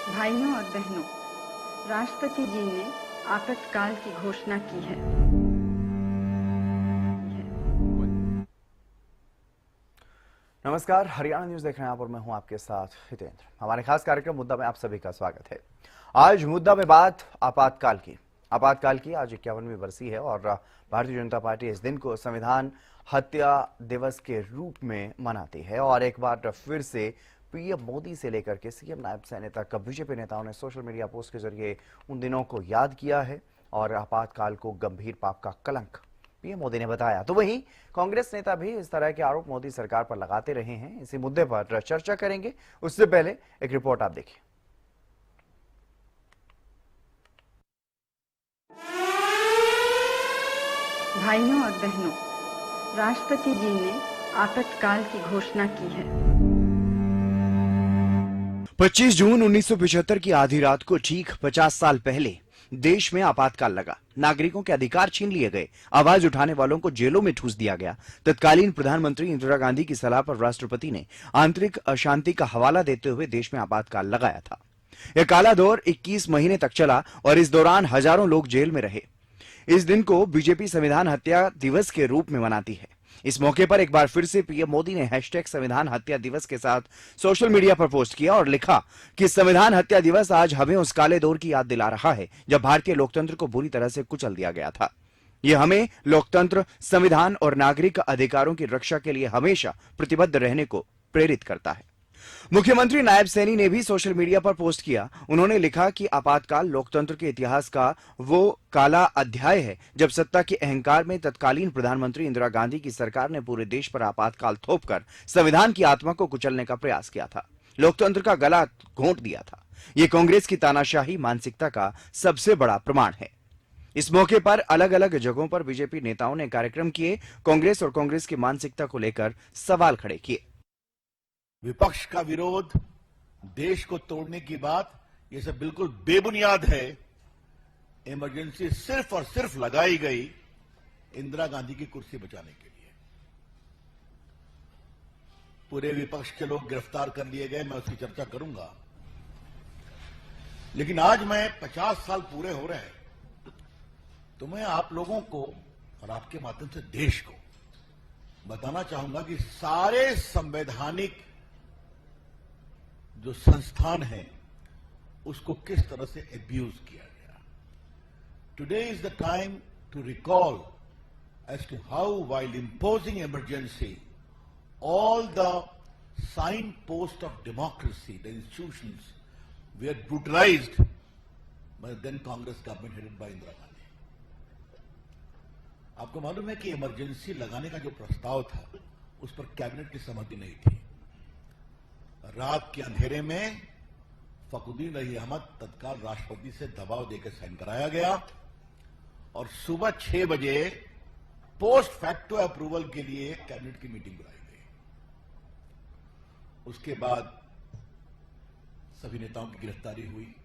भाइयों और बहनों, राष्ट्रपति जी ने आपातकाल की घोषणा की है। नमस्कार, हरियाणा न्यूज देख रहे हैं आप और मैं हूं आपके साथ हितेंद्र। हमारे खास कार्यक्रम मुद्दा में आप सभी का स्वागत है। आज मुद्दा में बात आपातकाल की आज 51वीं बरसी है और भारतीय जनता पार्टी इस दिन को संविधान हत्या दिवस के रूप में मनाती है। और एक बार फिर से पीएम मोदी से लेकर के सीएम नायब सैनी तक बीजेपी नेताओं ने सोशल मीडिया पोस्ट के जरिए उन दिनों को याद किया है और आपातकाल को गंभीर पाप का कलंक पीएम मोदी ने बताया। तो वहीं कांग्रेस नेता भी इस तरह के आरोप मोदी सरकार पर लगाते रहे हैं। इसी मुद्दे पर चर्चा करेंगे, उससे पहले एक रिपोर्ट आप देखिए। भाइयों और बहनों, राष्ट्रपति जी ने आपातकाल की घोषणा की है। 25 जून 1975 की आधी रात को ठीक 50 साल पहले देश में आपातकाल लगा। नागरिकों के अधिकार छीन लिए गए, आवाज उठाने वालों को जेलों में ठूस दिया गया। तत्कालीन प्रधानमंत्री इंदिरा गांधी की सलाह पर राष्ट्रपति ने आंतरिक अशांति का हवाला देते हुए देश में आपातकाल लगाया था। यह काला दौर 21 महीने तक चला और इस दौरान हजारों लोग जेल में रहे। इस दिन को बीजेपी संविधान हत्या दिवस के रूप में मनाती है। इस मौके पर एक बार फिर से पीएम मोदी ने हैशटैग संविधान हत्या दिवस के साथ सोशल मीडिया पर पोस्ट किया और लिखा कि संविधान हत्या दिवस आज हमें उस काले दौर की याद दिला रहा है जब भारतीय लोकतंत्र को बुरी तरह से कुचल दिया गया था। यह हमें लोकतंत्र, संविधान और नागरिक अधिकारों की रक्षा के लिए हमेशा प्रतिबद्ध रहने को प्रेरित करता है। मुख्यमंत्री नायब सैनी ने भी सोशल मीडिया पर पोस्ट किया। उन्होंने लिखा कि आपातकाल लोकतंत्र के इतिहास का वो काला अध्याय है जब सत्ता के अहंकार में तत्कालीन प्रधानमंत्री इंदिरा गांधी की सरकार ने पूरे देश पर आपातकाल थोपकर संविधान की आत्मा को कुचलने का प्रयास किया था, लोकतंत्र का गला घोंट दिया था। यह कांग्रेस की तानाशाही मानसिकता का सबसे बड़ा प्रमाण है। इस मौके पर अलग अलग जगहों पर बीजेपी नेताओं ने कार्यक्रम किए, कांग्रेस और कांग्रेस की मानसिकता को लेकर सवाल खड़े किए। विपक्ष का विरोध, देश को तोड़ने की बात, ये सब बिल्कुल बेबुनियाद है। इमरजेंसी सिर्फ और सिर्फ लगाई गई इंदिरा गांधी की कुर्सी बचाने के लिए। पूरे विपक्ष के लोग गिरफ्तार कर लिए गए, मैं उसकी चर्चा करूंगा। लेकिन आज मैं 50 साल पूरे हो रहे हैं तो मैं आप लोगों को और आपके माध्यम से देश को बताना चाहूंगा कि सारे संवैधानिक जो संस्थान है उसको किस तरह से एब्यूज किया गया। Today is the time to recall as to how while imposing emergency all the sign post of democracy, the institutions were brutalised by then Congress government headed by Indira Gandhi. आपको मालूम है कि इमरजेंसी लगाने का जो प्रस्ताव था उस पर कैबिनेट की सहमति नहीं थी। रात के अंधेरे में फखरुद्दीन अली अहमद तत्काल राष्ट्रपति से दबाव देकर साइन कराया गया और सुबह 6 बजे पोस्ट फैक्टो अप्रूवल के लिए कैबिनेट की मीटिंग बुलाई गई। उसके बाद सभी नेताओं की गिरफ्तारी हुई।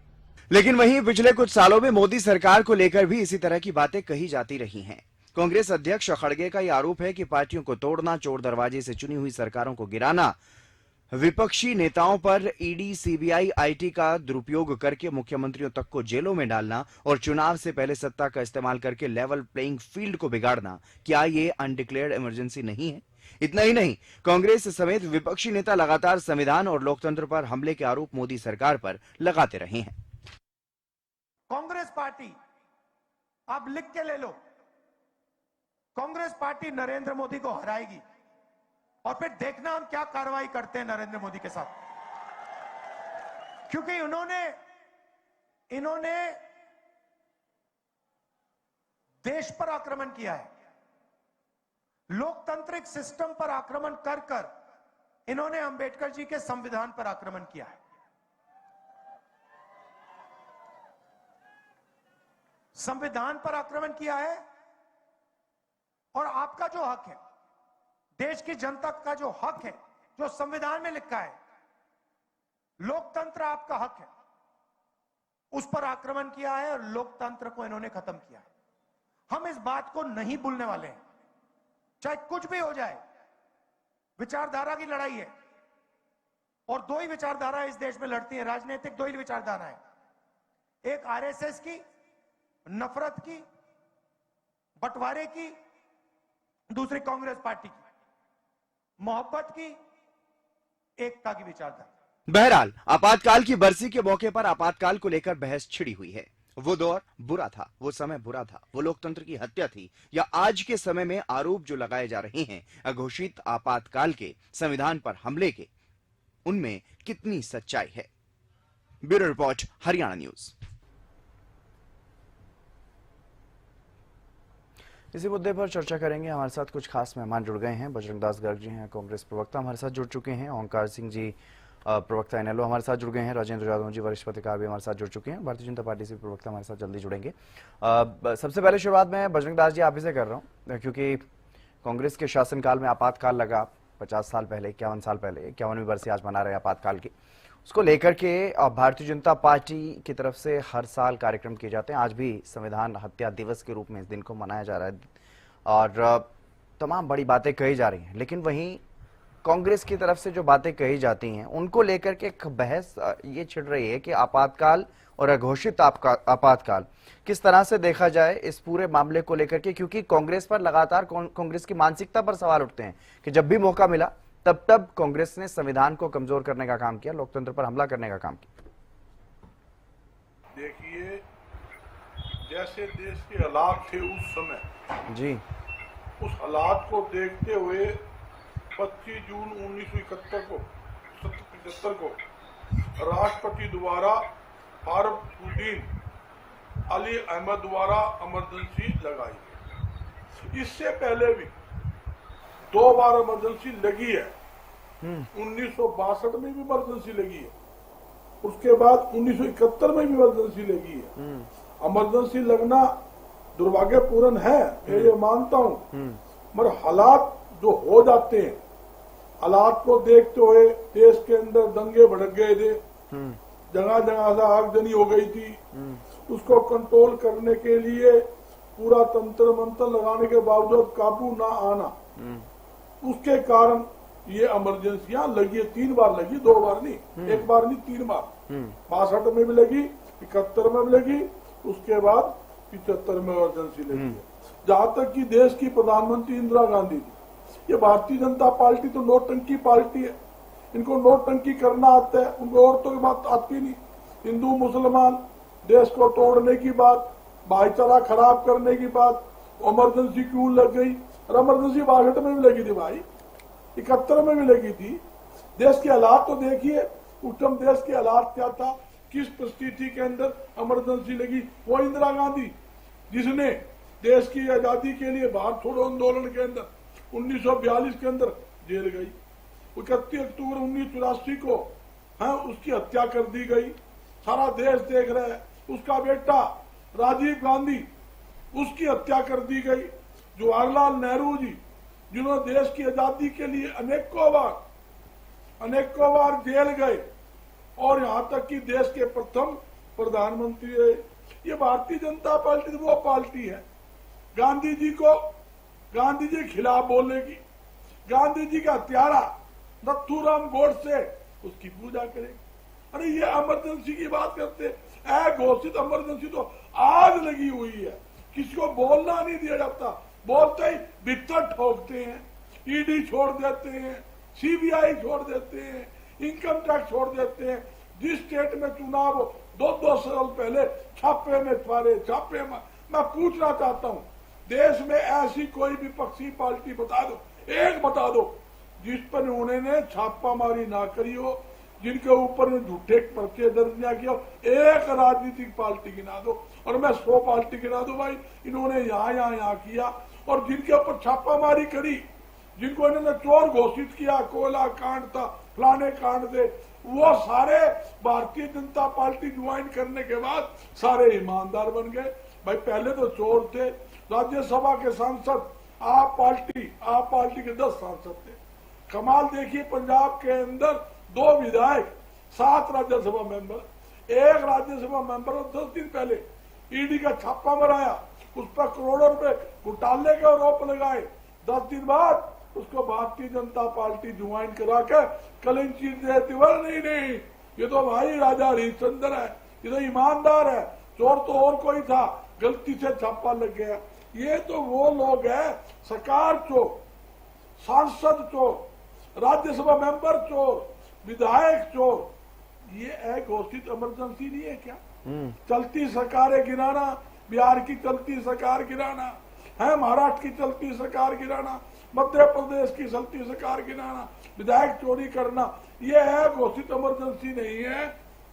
लेकिन वहीं पिछले कुछ सालों में मोदी सरकार को लेकर भी इसी तरह की बातें कही जाती रही हैं। कांग्रेस अध्यक्ष खड़गे का यह आरोप है कि पार्टियों को तोड़ना, चोर दरवाजे से चुनी हुई सरकारों को गिराना, विपक्षी नेताओं पर ईडी, सीबीआई, आईटी का दुरुपयोग करके मुख्यमंत्रियों तक को जेलों में डालना और चुनाव से पहले सत्ता का इस्तेमाल करके लेवल प्लेइंग फील्ड को बिगाड़ना, क्या ये अनडिक्लेयर्ड इमरजेंसी नहीं है? इतना ही नहीं, कांग्रेस समेत विपक्षी नेता लगातार संविधान और लोकतंत्र पर हमले के आरोप मोदी सरकार पर लगाते रहे हैं। कांग्रेस पार्टी, आप लिख के ले लो, कांग्रेस पार्टी नरेंद्र मोदी को हराएगी और फिर देखना हम क्या कार्रवाई करते हैं नरेंद्र मोदी के साथ। क्योंकि इन्होंने देश पर आक्रमण किया है, लोकतांत्रिक सिस्टम पर आक्रमण कर कर इन्होंने अंबेडकर जी के संविधान पर आक्रमण किया है। संविधान पर आक्रमण किया है और आपका जो हक है, देश की जनता का जो हक है, जो संविधान में लिखा है, लोकतंत्र आपका हक है, उस पर आक्रमण किया है और लोकतंत्र को इन्होंने खत्म किया है। हम इस बात को नहीं भूलने वाले हैं, चाहे कुछ भी हो जाए। विचारधारा की लड़ाई है, और दो ही विचारधारा इस देश में लड़ती है, राजनीतिक दो ही विचारधाराएं, एक आरएसएस की, नफरत की, बंटवारे की, दूसरी कांग्रेस पार्टी की, मोहब्बत की, एकता की विचारधारा। बहरहाल आपातकाल की बरसी के मौके पर आपातकाल को लेकर बहस छिड़ी हुई है। वो दौर बुरा था, वो समय बुरा था, वो लोकतंत्र की हत्या थी, या आज के समय में आरोप जो लगाए जा रहे हैं अघोषित आपातकाल के संविधान पर हमले के, उनमें कितनी सच्चाई है। Bureau report, Haryana news. इसी मुद्दे पर चर्चा करेंगे। हमारे साथ कुछ खास मेहमान जुड़ गए हैं। बजरंग दास गर्ग जी हैं, कांग्रेस प्रवक्ता, हमारे साथ जुड़ चुके हैं। ओंकार सिंह जी, प्रवक्ता इनेलो, हमारे साथ जुड़ गए हैं। राजेंद्र यादव जी, वरिष्ठ पत्रकार, भी हमारे साथ जुड़ चुके हैं। भारतीय जनता पार्टी से प्रवक्ता हमारे साथ जल्दी जुड़ेंगे। सबसे पहले शुरुआत मैं बजरंग दास जी आप ही से कर रहा हूँ, क्योंकि कांग्रेस के शासनकाल में आपातकाल लगा 50 साल पहले, 51 साल पहले, 51वीं बरसी आज मना रहे आपातकाल की। उसको लेकर के भारतीय जनता पार्टी की तरफ से हर साल कार्यक्रम किए जाते हैं। आज भी संविधान हत्या दिवस के रूप में इस दिन को मनाया जा रहा है और तमाम बड़ी बातें कही जा रही हैं। लेकिन वहीं कांग्रेस की तरफ से जो बातें कही जाती हैं उनको लेकर के एक बहस ये छिड़ रही है कि आपातकाल और अघोषित आपातकाल किस तरह से देखा जाए इस पूरे मामले को लेकर के, क्योंकि कांग्रेस पर लगातार कांग्रेस की मानसिकता पर सवाल उठते हैं कि जब भी मौका मिला तब कांग्रेस ने संविधान को कमजोर करने का काम किया, लोकतंत्र पर हमला करने का काम किया। देखिए, जैसे देश के हालात थे उस समय जी, उस हालात को देखते हुए 25 जून 1975 को राष्ट्रपति द्वारा फारूकुद्दीन अली अहमद द्वारा इमरजेंसी लगाई गई। इससे पहले भी 2 बार इमरजेंसी लगी है। 1962 में भी इमरजेंसी लगी है, उसके बाद 1971 में भी इमरजेंसी लगी है। इमरजेंसी लगना दुर्भाग्यपूर्ण है, मैं ये मानता हूं, मगर हालात जो हो जाते हैं, हालात को देखते हुए देश के अंदर दंगे भड़क गए थे, जगह जगह से आगजनी हो गई थी, उसको कंट्रोल करने के लिए पूरा तंत्र मंत्र लगाने के बावजूद काबू ना आना, उसके कारण ये इमरजेंसियां लगी है। 3 बार लगी, 2 बार नहीं, 1 बार नहीं, 3 बार। 62 में भी लगी, 71 में भी लगी, उसके बाद 75 में इमरजेंसी लगी है। जहां तक कि देश की प्रधानमंत्री इंदिरा गांधी थी, ये भारतीय जनता पार्टी तो नोटंकी पार्टी है, इनको नोटंकी करना आता है, उनको औरतों की बात आती नहीं। हिंदू मुसलमान देश को तोड़ने की बात, भाईचारा खराब करने की बात, इमरजेंसी क्यों लग गई? और इमरजेंसी 62 में भी लगी थी भाई, 71 में भी लगी थी। देश के हालात तो देखिए, उस टाइम देश के हालात क्या था, किस परिस्थिति के अंदर इमरजेंसी लगी। वो इंदिरा गांधी जिसने देश की आजादी के लिए भारत छोड़ो आंदोलन के अंदर 1942 के अंदर जेल गई, 31 अक्टूबर 1984 को उसकी हत्या कर दी गई। सारा देश देख रहा है, उसका बेटा राजीव गांधी, उसकी हत्या कर दी गई। जवाहरलाल नेहरू जी, जिन्होंने देश की आजादी के लिए अनेकों बार जेल गए और यहां तक कि देश के प्रथम प्रधानमंत्री है। ये भारतीय जनता पार्टी वो पार्टी है, गांधी जी के खिलाफ बोलेगी, गांधी जी का हत्यारा नथुराम गोडसे उसकी पूजा करेगी। अरे ये इमरजेंसी की बात करते, अघोषित इमरजेंसी तो आज लगी हुई है, किसी को बोलना नहीं दिया जाता, बोलते ही बिस्तर ठोकते हैं, ईडी छोड़ देते हैं, सीबीआई छोड़ देते हैं, इनकम टैक्स छोड़ देते हैं। जिस स्टेट में चुनाव 2 साल पहले छापे में मैं पूछना चाहता हूं, देश में ऐसी कोई विपक्षी पार्टी बता दो, एक बता दो जिस पर उन्होंने छापामारी ना करी हो, जिनके ऊपर झूठे पर्चे दर्ज ना किया हो। एक राजनीतिक पार्टी गिना दो, और मैं 100 पार्टी गिना दो भाई, इन्होंने यहाँ किया। और जिनके ऊपर छापामारी करी, जिनको इन्होंने चोर घोषित किया, कोयला कांड था, फलाने कांड थे, वो सारे भारतीय जनता पार्टी ज्वाइन करने के बाद सारे ईमानदार बन गए। भाई पहले तो चोर थे। राज्यसभा के सांसद आप पार्टी के 10 सांसद थे। कमाल देखिए, पंजाब के अंदर 2 विधायक, 7 राज्यसभा मेंबर। एक राज्यसभा मेंबर 10 दिन पहले ईडी का छापा मराया, उस पर करोड़ों रुपए घोटाले के आरोप लगाए। 10 दिन बाद उसको भारतीय जनता पार्टी ज्वाइन करा के क्लीन चिट देती, बोले नहीं ये तो भाई राजा हरिश्चंद्र है, ये तो ईमानदार है, चोर तो और कोई था, गलती से छापा लग गया। ये तो वो लोग हैं, सरकार चोर, सांसद चोर, राज्यसभा मेंबर चोर, विधायक चोर। ये एक घोषित इमरजेंसी नहीं है क्या? चलती सरकारें गिराना, बिहार की चलती सरकार गिराना है, महाराष्ट्र की चलती सरकार गिराना, मध्य प्रदेश की चलती सरकार गिराना, विधायक चोरी करना, ये है घोषित इमरजेंसी नहीं है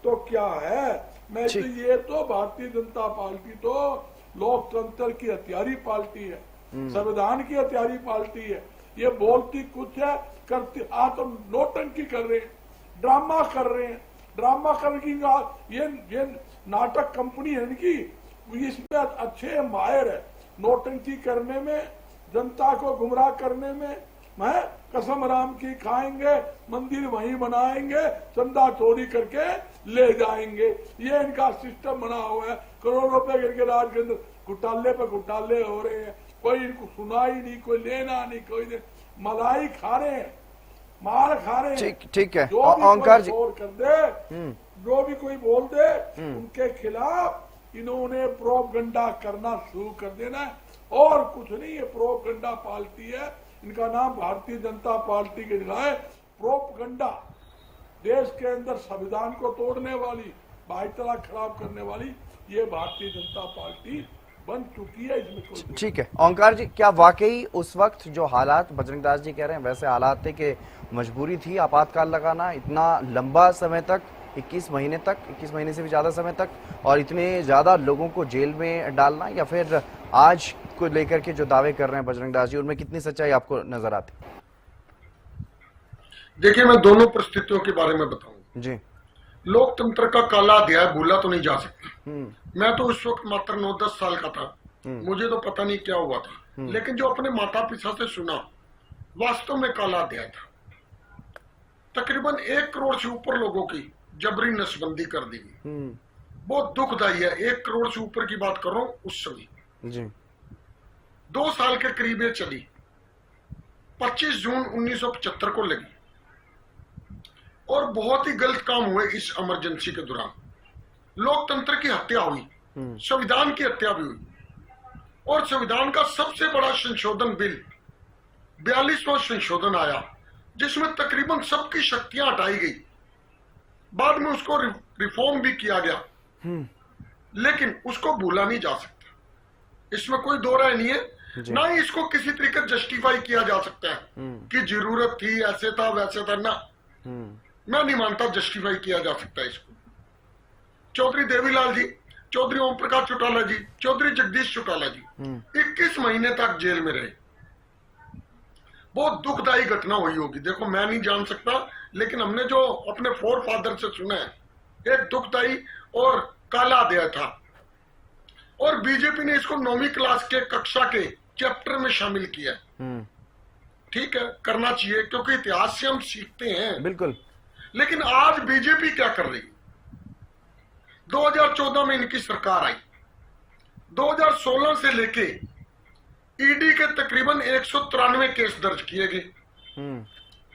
तो क्या है? मैं तो ये तो भारतीय जनता पार्टी तो लोकतंत्र की हथियारी पार्टी है, संविधान की हथियारी पार्टी है। ये बोलती कुछ है, करती आज तो नोटंकी कर रहे हैं, ड्रामा कर रहे हैं, ड्रामा करने की ये नाटक कंपनी है इनकी, इसमें अच्छे माहिर है, नोटंकी करने में, जनता को गुमराह करने में। मैं कसम राम की खाएंगे, मंदिर वहीं बनाएंगे, चंदा चोरी करके ले जाएंगे, ये इनका सिस्टम बना हुआ है। करोड़ों रुपए करके राज के अंदर घोटाले पे घोटाले हो रहे हैं, कोई इनको सुनाई नहीं, कोई लेना नहीं, कोई मलाई खा रहे हैं, मार खा रहे हैं। ठीक है, जो भी ओंकार जी कर दे, जो भी कोई बोल दे उनके खिलाफ इन्होंने प्रोपगंडा करना शुरू कर देना है, और कुछ नहीं। ये प्रोपगंडा पार्टी है, इनका नाम भारतीय जनता पार्टी के खिलाफ है। प्रोपगंडा देश के अंदर संविधान को तोड़ने वाली, भाईचारा खराब करने वाली ये भारतीय जनता पार्टी बन चुकी है, इसमें कोई। ठीक है ओंकार जी, क्या वाकई उस वक्त जो हालात बजरंग दास जी कह रहे हैं वैसे हालात थे कि मजबूरी थी आपातकाल लगाना, इतना लंबा समय तक, 21 महीने तक, 21 महीने से भी ज्यादा समय तक, और इतने ज्यादा लोगों को जेल में डालना, या फिर आज को लेकर के जो दावे कर रहे हैं बजरंग दास जी, उनमें कितनी सच्चाई आपको नजर आती? देखिए, मैं दोनों परिस्थितियों के बारे में बताऊं जी। लोकतंत्र का काला अध्याय भूला तो नहीं जा सकता। मैं तो उस वक्त मात्र 9-10 साल का था, मुझे तो पता नहीं क्या हुआ था, लेकिन जो अपने माता पिता से सुना, वास्तव में काला अध्याय था। तकरीबन 1 करोड़ से ऊपर लोगों की जबरी नसबंदी कर दी गई। बहुत दुखदायी है, 1 करोड़ से ऊपर की बात कर रहा हूं उस समय जी। 2 साल के करीब ये चली, 25 जून 1975 को लगी, और बहुत ही गलत काम हुए इस इमरजेंसी के दौरान। लोकतंत्र की हत्या हुई, संविधान की हत्या भी हुई, और संविधान का सबसे बड़ा संशोधन बिल 42वां संशोधन आया, जिसमें तकरीबन सबकी शक्तियां हटाई गई। बाद में उसको रिफॉर्म भी किया गया, लेकिन उसको भूला नहीं जा सकता, इसमें कोई दो राय नहीं है। ना ही इसको किसी तरीके जस्टिफाई किया जा सकता है कि जरूरत थी, ऐसे था वैसे था, ना, मैं नहीं मानता जस्टिफाई किया जा सकता है इसको। चौधरी देवीलाल जी, चौधरी ओम प्रकाश चौटाला जी, चौधरी जगदीश चौटाला जी 21 महीने तक जेल में रहे। बहुत दुखदायी घटना हुई होगी, देखो मैं नहीं जान सकता, लेकिन हमने जो अपने फोर फादर से सुना है, एक दुखदायी और काला अध्याय था। और बीजेपी ने इसको 9वीं क्लास के कक्षा के चैप्टर में शामिल किया। ठीक है, करना चाहिए, क्योंकि इतिहास से हम सीखते हैं। बिल्कुल। लेकिन आज बीजेपी क्या कर रही है? 2014 में इनकी सरकार आई, 2016 से लेके ईडी के तकरीबन 193 केस दर्ज किए गए,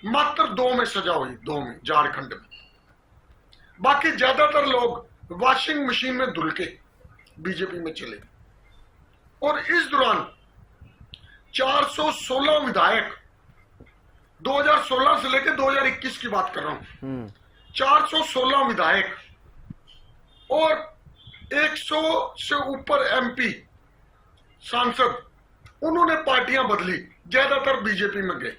मात्र 2 में सजा हुई, 2 में, झारखंड में। बाकी ज्यादातर लोग वॉशिंग मशीन में धुल के बीजेपी में चले। और इस दौरान 416 विधायक, 2016 से लेकर 2021 की बात कर रहा हूं, 416 विधायक और 100 से ऊपर एमपी सांसद, उन्होंने पार्टियां बदली, ज्यादातर बीजेपी में गए।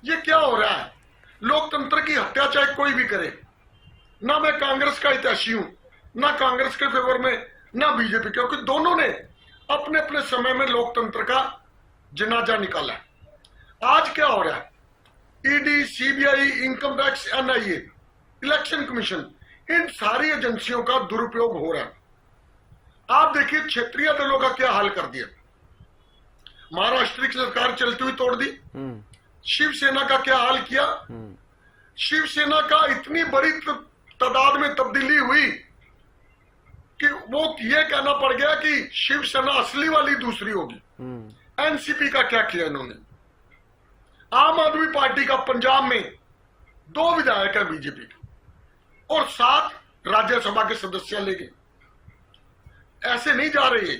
ये क्या हो रहा है? लोकतंत्र की हत्या चाहे कोई भी करे। ना मैं कांग्रेस का हितैषी हूं, ना कांग्रेस के फेवर में, ना बीजेपी, क्योंकि दोनों ने अपने अपने समय में लोकतंत्र का जनाजा निकाला। आज क्या हो रहा है? ED, CBI, income tax, NIA, election commission, इन सारी एजेंसियों का दुरुपयोग हो रहा है। आप देखिए क्षेत्रीय दलों का क्या हाल कर दिया। महाराष्ट्र की सरकार चलती हुई तोड़ दी। शिवसेना का क्या हाल किया? शिवसेना का इतनी बड़ी तादाद में तब्दीली हुई कि वो ये कहना पड़ गया कि शिवसेना असली वाली दूसरी होगी। एनसीपी का क्या किया इन्होंने? आम आदमी पार्टी का पंजाब में 2 विधायक है बीजेपी के और 7 राज्यसभा के सदस्य लेंगे। ऐसे नहीं जा रहे।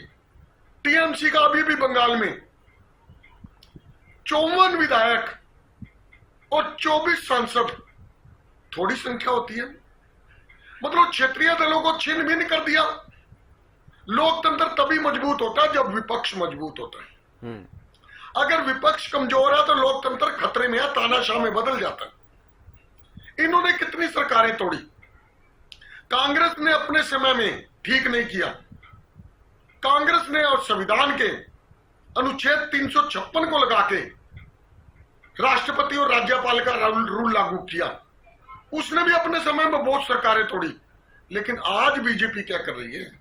टीएमसी का अभी भी बंगाल में 54 विधायक और 24 सांसद थोड़ी संख्या होती है। मतलब क्षेत्रीय दलों को छिन्न भिन्न कर दिया। लोकतंत्र तभी मजबूत होता है जब विपक्ष मजबूत होता है। अगर विपक्ष कमजोर है तो लोकतंत्र खतरे में है, तानाशाह में बदल जाता है। इन्होंने कितनी सरकारें तोड़ी। कांग्रेस ने अपने समय में ठीक नहीं किया। कांग्रेस ने और संविधान के अनुच्छेद 356 को लगा के राष्ट्रपति और राज्यपाल का रूल लागू किया। उसने भी अपने समय में बहुत सरकारें तोड़ी। लेकिन आज बीजेपी क्या कर रही है?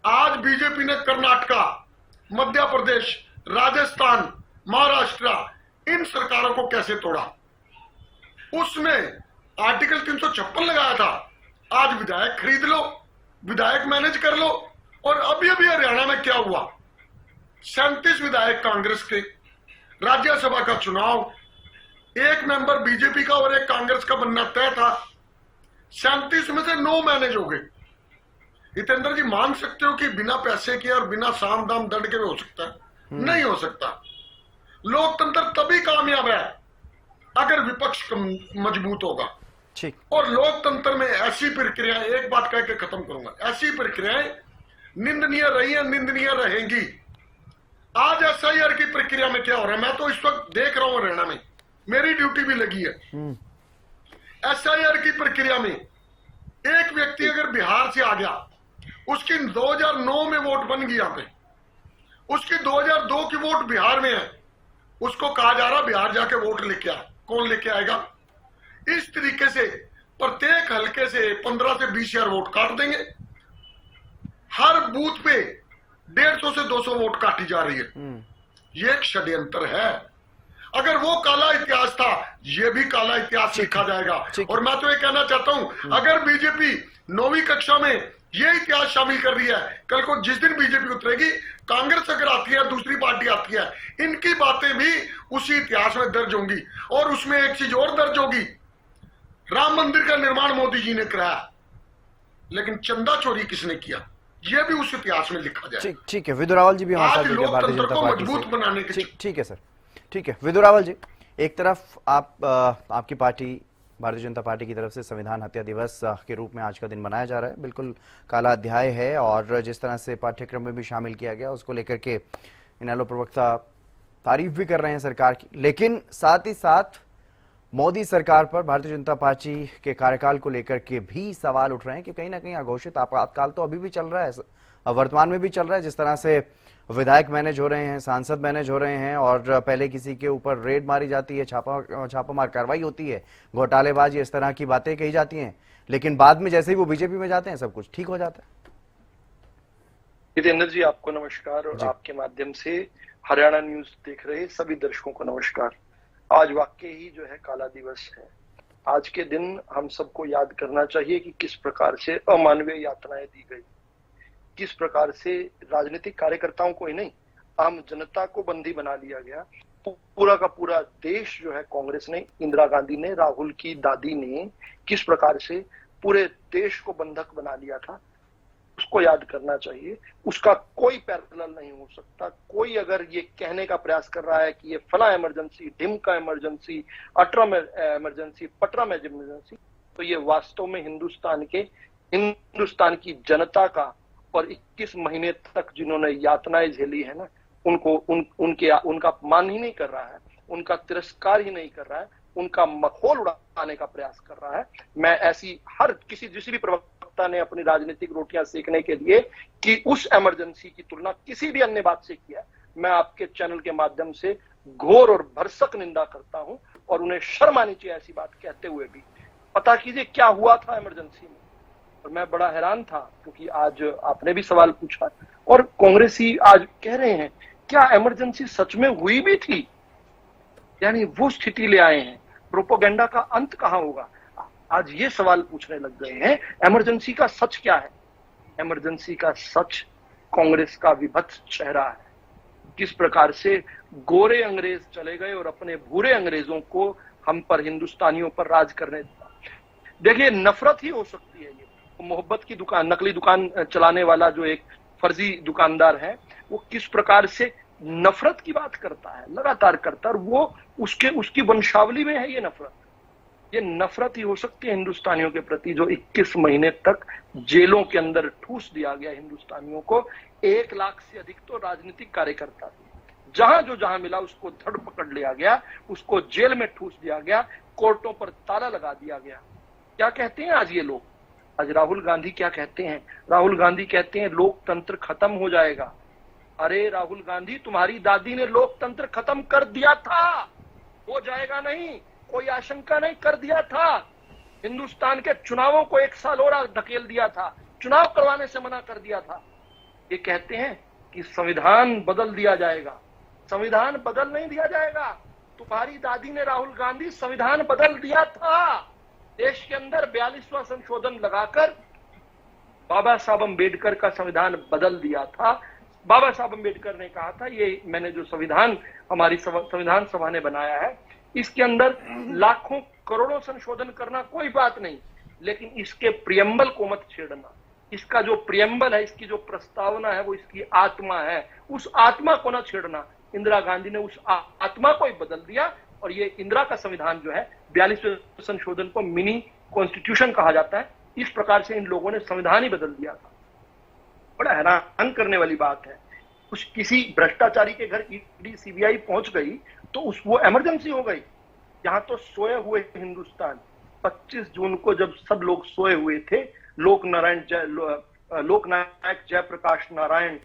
आज बीजेपी ने कर्नाटका, मध्य प्रदेश, राजस्थान, महाराष्ट्र इन सरकारों को कैसे तोड़ा? उसने आर्टिकल 356 लगाया था। आज विधायक खरीद लो, विधायक मैनेज कर लो। और अभी अभी हरियाणा में क्या हुआ? 37 विधायक कांग्रेस के, राज्यसभा का चुनाव, 1 मेंबर बीजेपी का और 1 कांग्रेस का बनना तय था। 37 में से 9 मैनेज हो गए। हितेंद्र जी, मान सकते हो कि बिना पैसे के और बिना साम दाम दंड के हो सकता है? नहीं हो सकता। लोकतंत्र तभी कामयाब है अगर विपक्ष मजबूत होगा। और लोकतंत्र में ऐसी प्रक्रियाएं, एक बात कह के खत्म करूंगा, ऐसी प्रक्रियाएं निंदनीय रही है, निंदनीय रहेंगी। आज एसआईआर की प्रक्रिया में क्या हो रहा है? मैं तो इस वक्त देख रहा हूं हरियाणा में, मेरी ड्यूटी भी लगी है। एसआईआर की प्रक्रिया में एक व्यक्ति अगर बिहार से आ गया, उसकी 2009 में वोट बन गई, यहां पे उसकी 2002 की वोट बिहार में है, उसको कहा जा रहा बिहार जाके वोट लेके आ। कौन लेके आएगा? इस तरीके से प्रत्येक हलके से 15 से 20 हजार वोट काट देंगे। हर बूथ पे 150 से 200 वोट काटी जा रही है। ये एक षड्यंत्र है। अगर वो काला इतिहास था, ये भी काला इतिहास लिखा जाएगा। और मैं तो ये कहना चाहता हूं, अगर बीजेपी 9वीं कक्षा में ये इतिहास शामिल कर रही है, कल को जिस दिन बीजेपी उतरेगी, कांग्रेस अगर आती है, दूसरी पार्टी आती है, इनकी बातें भी उसी इतिहास में दर्ज होंगी। और उसमें एक चीज और दर्ज होगी, राम मंदिर का निर्माण मोदी जी ने कराया, लेकिन चंदा चोरी किसने किया, ये भी उस इतिहास में लिखा जाए। ठीक है, विदुर रावल जी भी हमारे साथ जुड़े भारतीय जनता पार्टी से। मजबूत बनाने के ठीक है सर, ठीक है। विदुर रावल जी, एक तरफ आपकी पार्टी भारतीय जनता पार्टी की तरफ से संविधान हत्या दिवस के रूप में आज का दिन मनाया जा रहा है। बिल्कुल काला अध्याय है और जिस तरह से पाठ्यक्रम में भी शामिल किया गया, उसको लेकर के इनेलो प्रवक्ता तारीफ भी कर रहे हैं सरकार की। लेकिन साथ ही साथ मोदी सरकार पर भारतीय जनता पार्टी के कार्यकाल को लेकर के भी सवाल उठ रहे हैं कि कहीं ना कहीं अघोषित आपातकाल तो अभी भी चल रहा है, वर्तमान में भी चल रहा है। जिस तरह से विधायक मैनेज हो रहे हैं, सांसद मैनेज हो रहे हैं और पहले किसी के ऊपर रेड मारी जाती है, छापामार कार्रवाई होती है, घोटालेबाजी, इस तरह की बातें कही जाती हैं, लेकिन बाद में जैसे ही वो बीजेपी में जाते हैं सब कुछ ठीक हो जाता है। जितेंद्र जी, आपको नमस्कार और आपके माध्यम से हरियाणा न्यूज देख रहे सभी दर्शकों को नमस्कार। आज वाकई ही जो है काला दिवस है। आज के दिन हम सबको याद करना चाहिए कि किस प्रकार से अमानवीय यातनाएं दी गई, किस प्रकार से राजनीतिक कार्यकर्ताओं को ही नहीं, आम जनता को बंदी बना लिया गया। पूरा का पूरा देश जो है, कांग्रेस ने, इंदिरा गांधी ने, राहुल की दादी ने किस प्रकार से पूरे देश को बंधक बना लिया था, उसको याद करना चाहिए। उसका कोई पैरेलल नहीं हो सकता। कोई अगर ये कहने का प्रयास कर रहा है कि ये फला इमरजेंसी, ढिमका इमरजेंसी, अटरा में इमरजेंसी, पटरा में इमरजेंसी, तो ये वास्तव में हिंदुस्तान की जनता का और 21 महीने तक जिन्होंने यातनाएं झेली है ना, उनका अपमान ही नहीं कर रहा है, उनका तिरस्कार ही नहीं कर रहा है, उनका मखौल उड़ाने का प्रयास कर रहा है। मैं ऐसी हर जिस भी प्रवक्ता ने अपनी राजनीतिक रोटियां सेकने के लिए कि उस इमरजेंसी की तुलना किसी भी अन्य बात से किया, मैं आपके चैनल के माध्यम से घोर और भरसक निंदा करता हूं और उन्हें शर्म आनी चाहिए ऐसी बात कहते हुए भी। पता कीजिए क्या हुआ था इमरजेंसी में। और मैं बड़ा हैरान था क्योंकि आज आपने भी सवाल पूछा और कांग्रेसी आज कह रहे हैं क्या इमरजेंसी सच में हुई भी थी, यानी वो स्थिति ले आए हैं। प्रोपेगेंडा का अंत कहां होगा, आज ये सवाल पूछने लग गए हैं। इमरजेंसी का सच क्या है? इमरजेंसी का सच कांग्रेस का विभत्स चेहरा है। किस प्रकार से गोरे अंग्रेज चले गए और अपने भूरे अंग्रेजों को हम पर, हिंदुस्तानियों पर राज करने दिया। देखिए, नफरत ही हो सकती है ये। मोहब्बत की दुकान, नकली दुकान चलाने वाला जो एक फर्जी दुकानदार है, वो किस प्रकार से नफरत की बात करता है, लगातार करता है, और वो उसकी वंशावली में है ये नफरत। ये नफरत ही हो सकती है हिंदुस्तानियों के प्रति, जो 21 महीने तक जेलों के अंदर ठूस दिया गया हिंदुस्तानियों को। 1 लाख से अधिक तो राजनीतिक कार्यकर्ता थे, जहां मिला उसको धड़ पकड़ लिया गया, उसको जेल में ठूस दिया गया, कोर्टों पर ताला लगा दिया गया। क्या कहते हैं आज ये लोग? आज राहुल गांधी क्या कहते हैं? राहुल गांधी कहते हैं लोकतंत्र खत्म हो जाएगा। अरे राहुल गांधी, तुम्हारी दादी ने लोकतंत्र खत्म कर दिया था, हो जाएगा नहीं, कोई आशंका नहीं, कर दिया था। हिंदुस्तान के चुनावों को 1 साल और धकेल दिया था, चुनाव करवाने से मना कर दिया था। ये कहते हैं कि संविधान बदल दिया जाएगा। संविधान बदल नहीं दिया जाएगा। तुम्हारी दादी ने, राहुल गांधी, संविधान बदल दिया था। देश के अंदर 42वां संशोधन लगाकर बाबा साहब अम्बेडकर का संविधान बदल दिया था। बाबा साहब अम्बेडकर ने कहा था, ये मैंने जो संविधान हमारी संविधान सभा ने बनाया है, इसके अंदर लाखों करोड़ों संशोधन करना कोई बात नहीं, लेकिन इसके प्रियम्बल को मत छेड़ना। इसका जो प्रियम्बल है, इसकी जो प्रस्तावना है, वो इसकी आत्मा है, उस आत्मा को ना छेड़ना। इंदिरा गांधी ने उस आत्मा को ही बदल दिया, और ये इंदिरा का संविधान जो है, 42वें संशोधन को मिनी कॉन्स्टिट्यूशन कहा जाता है। इस प्रकार से इन लोगों ने संविधान ही बदल दिया था। बड़ा हैरान करने वाली बात है। किसी भ्रष्टाचारी के घर ईडी सीबीआई पहुंच गई तो वो इमरजेंसी हो गई। यहाँ तो सोए हुए हिंदुस्तान, 25 जून को जब सब लोग सोए हुए थे, लोकनायक जयप्रकाश नारायण,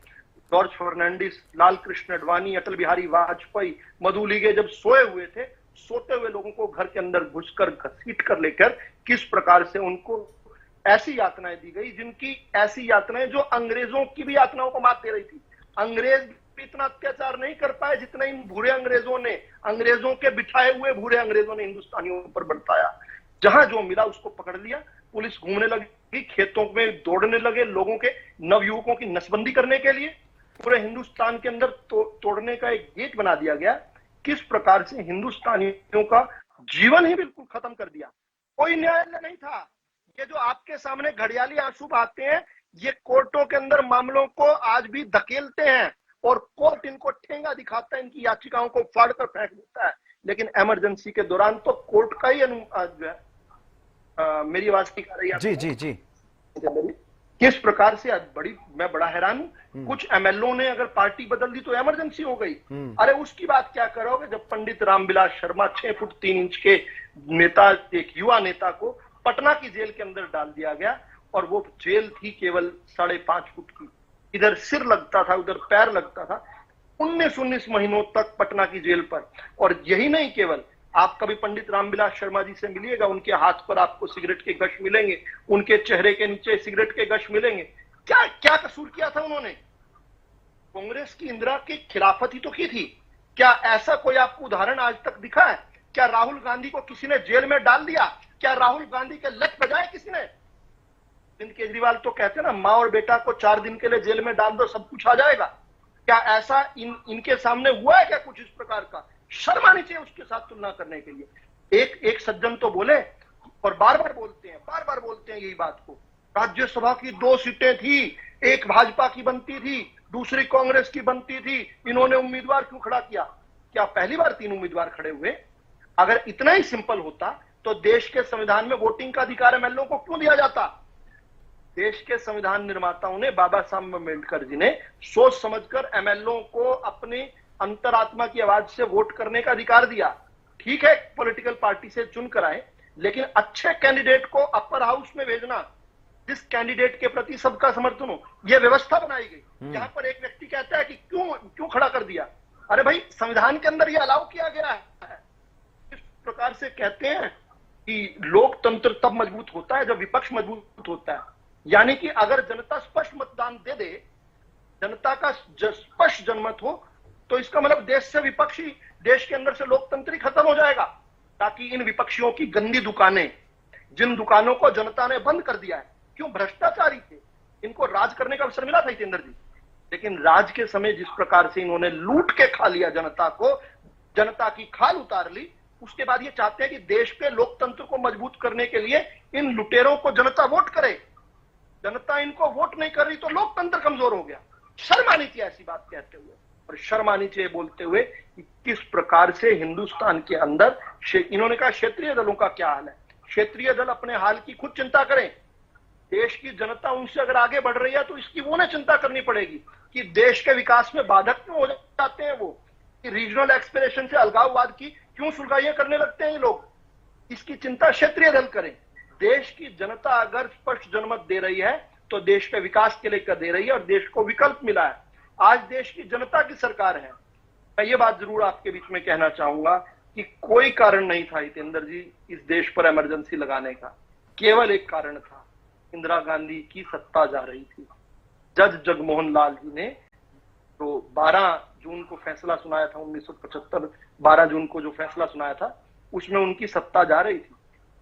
जॉर्ज फर्नांडिस, लाल कृष्ण अडवाणी, अटल बिहारी वाजपेयी, मधु लीगे जब सोए हुए थे, सोते हुए लोगों को घर के अंदर घुसकर घसीट कर लेकर किस प्रकार से उनको ऐसी यातनाएं दी गई, जिनकी ऐसी यातनाएं जो अंग्रेजों की भी यातनाओं को मात दे रही थी। अंग्रेज भी इतना अत्याचार नहीं कर पाए जितना इन भूरे अंग्रेजों ने, अंग्रेजों के बिठाए हुए भूरे अंग्रेजों ने हिंदुस्तानियों पर बरताया। जहां जो मिला उसको पकड़ लिया, पुलिस घूमने लगी, खेतों में दौड़ने लगे, लोगों के, नवयुवकों की नसबंदी करने के लिए पूरे हिंदुस्तान के अंदर तोड़ने का एक गेट बना दिया गया। किस प्रकार से हिंदुस्तानियों का जीवन ही बिल्कुल खत्म कर दिया। कोई न्यायालय नहीं था। ये जो आपके सामने घड़ियाली आंसू बहाते हैं, ये कोर्टों के अंदर मामलों को आज भी धकेलते हैं, और कोर्ट इनको ठेंगा दिखाता है, इनकी याचिकाओं को फाड़ कर फेंक देता है। लेकिन इमरजेंसी के दौरान तो कोर्ट का ही जो है, मेरी आवाज ठीक आ रही है? जी जी जी। किस प्रकार से मैं बड़ा हैरान हूं। कुछ एमएलओ ने अगर पार्टी बदल दी तो इमरजेंसी हो गई। अरे उसकी बात क्या करोगे जब पंडित रामविलास शर्मा 6 फुट 3 इंच के नेता, एक युवा नेता को पटना की जेल के अंदर डाल दिया गया, और वो जेल थी केवल 5.5 फुट की। इधर सिर लगता था, उधर पैर लगता था। 19 महीनों तक पटना की जेल पर। और यही नहीं, केवल आप कभी पंडित रामविलास शर्मा जी से मिलिएगा, उनके हाथ पर आपको सिगरेट के गश मिलेंगे, उनके चेहरे के नीचे सिगरेट के गश मिलेंगे। क्या क्या कसूर किया था उन्होंने? कांग्रेस की इंदिरा की खिलाफत ही तो की थी। क्या ऐसा कोई आपको उदाहरण आज तक दिखा है? क्या राहुल गांधी को किसी ने जेल में डाल दिया? क्या राहुल गांधी के लत बजाए किसी ने? अरविंद केजरीवाल तो कहते ना, मां और बेटा को 4 दिन के लिए जेल में डाल दो, सब कुछ आ जाएगा। क्या ऐसा इनके सामने हुआ है क्या कुछ इस प्रकार का? शर्म आनी चाहिए उसके साथ तुलना करने के लिए। एक सज्जन तो बोले, और बार बार बोलते हैं यही बात को, राज्यसभा की 2 सीटें थी, एक भाजपा की बनती थी, दूसरी कांग्रेस की बनती थी, इन्होंने उम्मीदवार क्यों खड़ा किया? क्या पहली बार 3 उम्मीदवार खड़े हुए? अगर इतना ही सिंपल होता तो देश के संविधान में वोटिंग का अधिकार एमएलओ को क्यों दिया जाता? देश के संविधान निर्माताओं ने, बाबा साहब अम्बेडकर जी ने सोच समझकर एमएलओ को अपनी अंतरात्मा की आवाज से वोट करने का अधिकार दिया। ठीक है, पॉलिटिकल पार्टी से चुनकर आए, लेकिन अच्छे कैंडिडेट को अपर हाउस में भेजना, जिस कैंडिडेट के प्रति सबका समर्थन हो, यह व्यवस्था बनाई गई। यहाँ पर एक व्यक्ति कहता है कि क्यों खड़ा कर दिया? अरे भाई, संविधान के अंदर यह अलाउ किया गया है। इस प्रकार से कहते हैं कि लोकतंत्र तब मजबूत होता है जब विपक्ष मजबूत होता है। यानी कि अगर जनता स्पष्ट मतदान दे दे, जनता का स्पष्ट जनमत हो, तो इसका मतलब देश से विपक्षी, देश के अंदर से लोकतंत्र ही खत्म हो जाएगा। ताकि इन विपक्षियों की गंदी दुकानें, जिन दुकानों को जनता ने बंद कर दिया है, क्यों? भ्रष्टाचारी थे, इनको राज करने का अवसर मिला था जितेंद्र जी। लेकिन राज के समय जिस प्रकार से इन्होंने लूट के खा लिया जनता को, जनता की खाल उतार ली, उसके बाद ये चाहते हैं कि देश के लोकतंत्र को मजबूत करने के लिए इन लुटेरों को जनता वोट करे। जनता इनको वोट नहीं कर रही तो लोकतंत्र कमजोर हो गया। शर्म आनी चाहिए ऐसी बात कहते हुए, और शर्म आनी चाहिए बोलते हुए कि किस प्रकार से हिंदुस्तान के अंदर इन्होंने कहा क्षेत्रीय दलों का क्या हाल है। क्षेत्रीय दल अपने हाल की खुद चिंता करें। देश की जनता उनसे अगर आगे बढ़ रही है तो इसकी उन्हें चिंता करनी पड़ेगी कि देश के विकास में बाधक क्यों हो जाते हैं वो, कि रीजनल एक्सपिरेशन से अलगाववाद की क्यों सुलगाइयां करने लगते हैं ये लोग। इसकी चिंता क्षेत्रीय दल करें। देश की जनता अगर स्पष्ट जनमत दे रही है तो देश के विकास के लिए कर दे रही है, और देश को विकल्प मिला है। आज देश की जनता की सरकार है। मैं ये बात जरूर आपके बीच में कहना चाहूंगा कि कोई कारण नहीं था हितेंद्र जी इस देश पर इमरजेंसी लगाने का। केवल एक कारण था, इंदिरा गांधी की सत्ता जा रही थी। जज जगमोहन लाल जी ने तो 12 जून को फैसला सुनाया था, 1975 12 जून को जो फैसला सुनाया था उसमें उनकी सत्ता जा रही थी।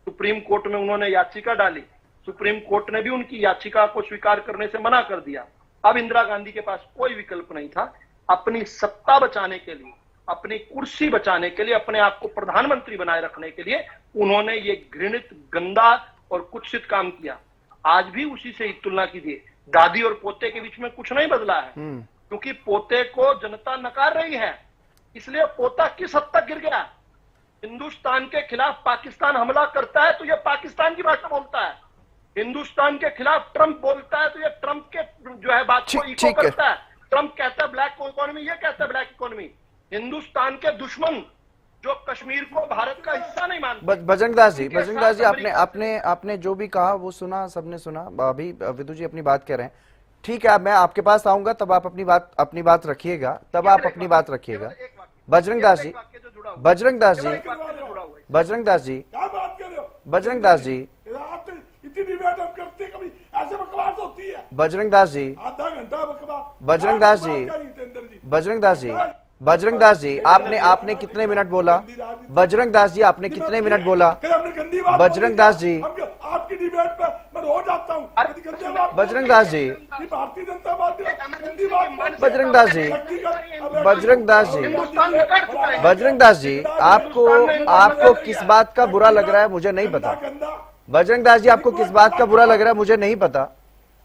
सुप्रीम कोर्ट में उन्होंने याचिका डाली, सुप्रीम कोर्ट ने भी उनकी याचिका को स्वीकार करने से मना कर दिया। अब इंदिरा गांधी के पास कोई विकल्प नहीं था। अपनी सत्ता बचाने के लिए, अपनी कुर्सी बचाने के लिए, अपने आप को प्रधानमंत्री बनाए रखने के लिए उन्होंने ये घृणित, गंदा और कुत्सित काम किया। आज भी उसी से ही तुलना कीजिए। दादी और पोते के बीच में कुछ नहीं बदला है, क्योंकि पोते को जनता नकार रही है, इसलिए पोता किस हद तक गिर गया। हिंदुस्तान के खिलाफ पाकिस्तान हमला करता है तो यह पाकिस्तान की भाषा बोलता है। हिंदुस्तान के खिलाफ ट्रंप बोलता है तो यह ट्रंप के जो है बात को इको करता है। ट्रंप कहता है ब्लैक इकोनॉमी, यह कहता है ब्लैक इकोनॉमी। हिंदुस्तान के दुश्मन जो कश्मीर को भारत का हिस्सा नहीं मानते। बजरंग दास जी, आपने जो भी कहा वो सुना, सबने सुना। अभी विदु जी अपनी बात कह रहे हैं, ठीक है, मैं आपके पास आऊंगा तब आप अपनी बात रखिएगा, तब आप अपनी बात रखिएगा। बजरंग दास जी, बजरंग दास जी, बजरंग दास जी, बजरंग दास जी, बजरंग दास जी, बजरंग दास जी, बजरंग दास जी, बजरंग दास जी, आपने कितने मिनट बोला? बजरंग दास जी, आपने कितने मिनट बोला? बजरंग दास जी, आपकी डिबेट पर मैं रोज आता हूँ। बजरंग दास जी, भारतीय जनता पार्टी, बजरंग दास जी, बजरंग दास जी, बजरंग दास जी, आपको किस बात का बुरा लग रहा है मुझे नहीं पता। बजरंग दास जी, आपको किस बात का बुरा लग रहा है मुझे नहीं पता,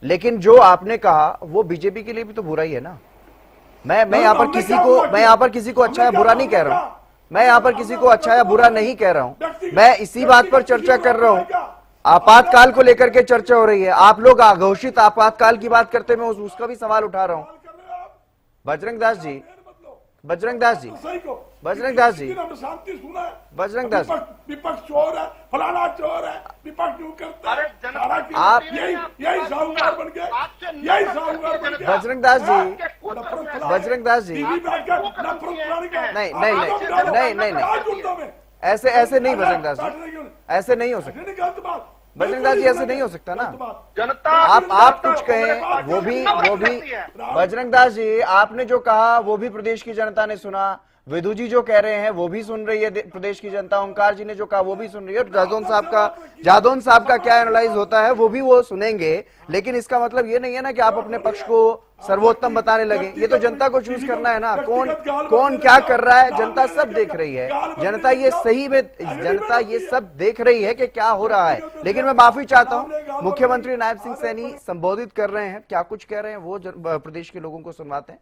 लेकिन जो आपने कहा वो बीजेपी के लिए भी तो बुरा ही है ना। मैं यहाँ पर किसी को अच्छा या बुरा नहीं कह रहा हूँ। मैं यहाँ पर किसी को अच्छा या बुरा नहीं कह रहा हूँ। मैं इसी बात पर चर्चा कर रहा हूँ। आपातकाल को लेकर के चर्चा हो रही है। आप लोग घोषित आपातकाल की बात करते, मैं उसका भी सवाल उठा रहा हूँ। बजरंग दास जी, बजरंग दास जी, बजरंग दास जी, बजरंग दास, विपक्ष चोर है, फलाना चोर है, विपक्ष क्यों करता है? आप यही साहूकार बन गए, यही साहूकार बन गए। बजरंग दास जी, बजरंग दास जी, नहीं, ऐसे नहीं बजरंग दास जी, ऐसे नहीं हो सकता। बजरंग दास जी, ऐसे नहीं हो सकता ना। जनता आप कुछ कहें वो भी बजरंग दास जी, आपने जो कहा वो भी प्रदेश की जनता ने सुना। विदु जी जो कह रहे हैं वो भी सुन रही है प्रदेश की जनता। ओंकार जी ने जो कहा वो भी सुन रही है। जादौन साहब का क्या एनालाइज होता है वो सुनेंगे। लेकिन इसका मतलब ये नहीं है ना कि आप अपने पक्ष को सर्वोत्तम बताने लगे। ये तो जनता को चूज करना है ना, कौन क्या कर रहा है। जनता सब देख रही है। जनता ये सब देख रही है कि क्या हो रहा है। लेकिन मैं माफी चाहता हूं, मुख्यमंत्री नायब सिंह सैनी संबोधित कर रहे हैं, क्या कुछ कह रहे हैं वो प्रदेश के लोगों को सुनवाते हैं।